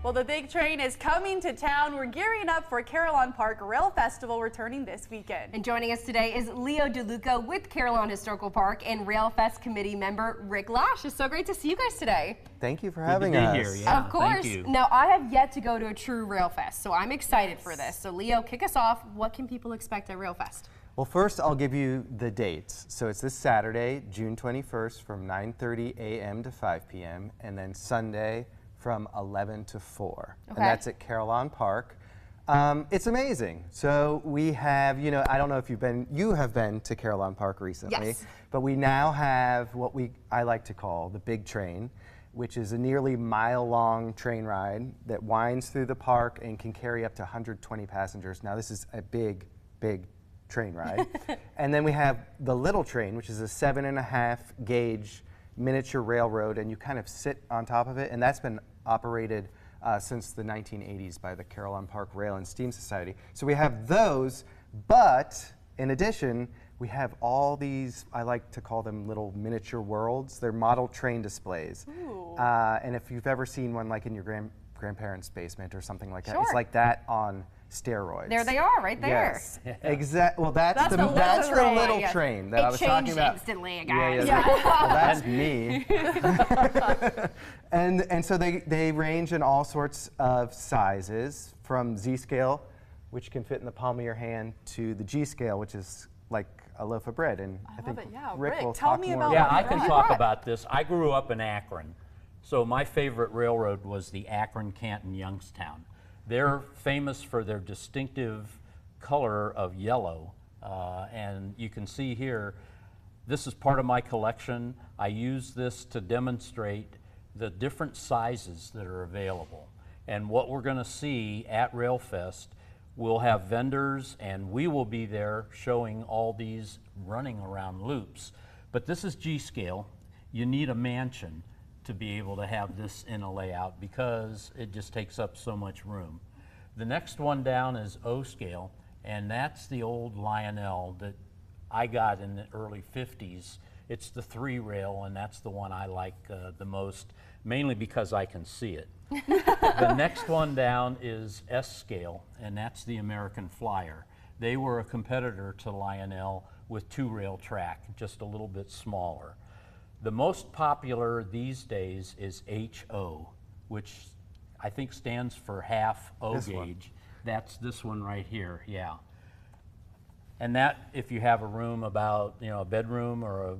Well, the big train is coming to town. We're gearing up for Carillon Park Rail Festival returning this weekend. And joining us today is Leo DeLuca with Carillon Historical Park and Rail Fest committee member Rick Lash. It's so great to see you guys today. Thank you for having us. Here, yeah. Of course. Now, I have yet to go to a true Rail Fest, so I'm excited for this. So, Leo, kick us off. What can people expect at Rail Fest? Well, first I'll give you the dates. So it's this Saturday, June 21st from 9:30 a.m. to 5 p.m. and then Sunday from 11 to 4. Okay. And that's at Carillon Park. It's amazing. So we have, I don't know if you have been to Carillon Park recently, Yes. but we now have what I like to call the big train, which is a nearly mile-long train ride that winds through the park and can carry up to 120 passengers. Now this is a big train ride. And then we have the little train, which is a 7.5 gauge miniature railroad, and you kind of sit on top of it, and that's been operated since the 1980s by the Carillon Park Rail and Steam Society. So we have those, but in addition, we have all these, I like to call them little miniature worlds. They're model train displays. And if you've ever seen one like in your grandparents' basement or something like that, it's like that on steroids. There they are, right there. Yes, exactly. Well, that's the little train that I was talking about. Instantly, guys. Well, that's me. and so they range in all sorts of sizes, from Z scale, which can fit in the palm of your hand, to the G scale, which is like a loaf of bread. And I think Rick will tell talk me more about Yeah, I can talk about this. I grew up in Akron, so my favorite railroad was the Akron-Canton-Youngstown. They're famous for their distinctive color of yellow, and you can see here, this is part of my collection. I use this to demonstrate the different sizes that are available. And what we're going to see at RailFest, we'll have vendors, and we will be there showing all these running around loops. But this is G scale. You need a mansion to be able to have this in a layout because it just takes up so much room. The next one down is O scale, and that's the old Lionel that I got in the early 50s. It's the 3 rail, and that's the one I like the most, mainly because I can see it. The next one down is S scale, and that's the American Flyer. They were a competitor to Lionel with 2 rail track, just a little bit smaller. The most popular these days is HO, which I think stands for half O gauge. That's this one right here, yeah. And that, if you have a room about, a bedroom or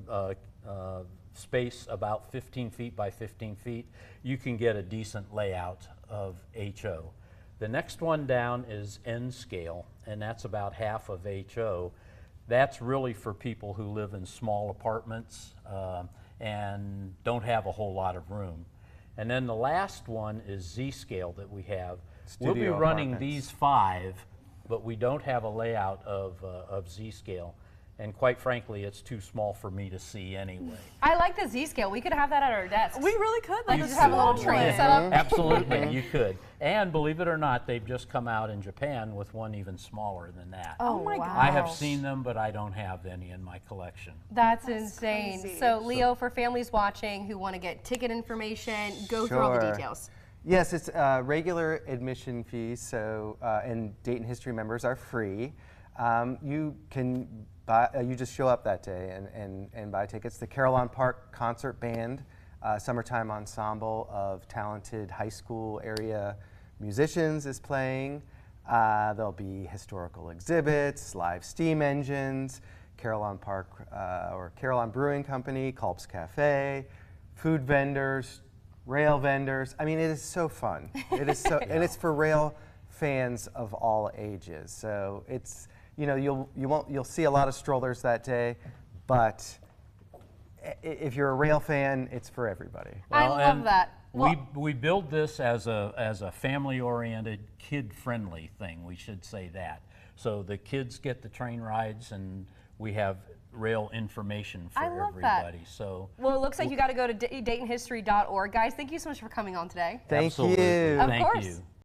a space about 15 feet by 15 feet, you can get a decent layout of HO. The next one down is N scale, and that's about half of HO. That's really for people who live in small apartments and don't have a whole lot of room. And then the last one is Z scale that we have. We'll be running these 5, but we don't have a layout of Z scale. And quite frankly, it's too small for me to see anyway. I like the Z scale. We could have that at our desk. We really could. Like, just have a little train set up. Absolutely, you could. And believe it or not, they've just come out in Japan with one even smaller than that. Oh my gosh. I have seen them, but I don't have any in my collection. That's insane. crazy. So, Leo, for families watching who want to get ticket information, go through all the details. Yes, it's regular admission fees, so and Dayton History members are free. You can buy, you just show up that day and buy tickets. The Carillon Park Concert Band, summertime ensemble of talented high school area musicians is playing. There'll be historical exhibits, live steam engines, Carillon Park or Carillon Brewing Company, Culp's Cafe, food vendors, rail vendors. I mean, it is so fun. It is so, and it's for rail fans of all ages. So it's, you'll see a lot of strollers that day, but if you're a rail fan, it's for everybody. I love that. We build this as a family-oriented, kid-friendly thing. We should say that. So the kids get the train rides, and we have rail information for everybody. So well, it looks like you got to go to DaytonHistory.org, guys. Thank you so much for coming on today. Thank absolutely. you. Of Thank course. you.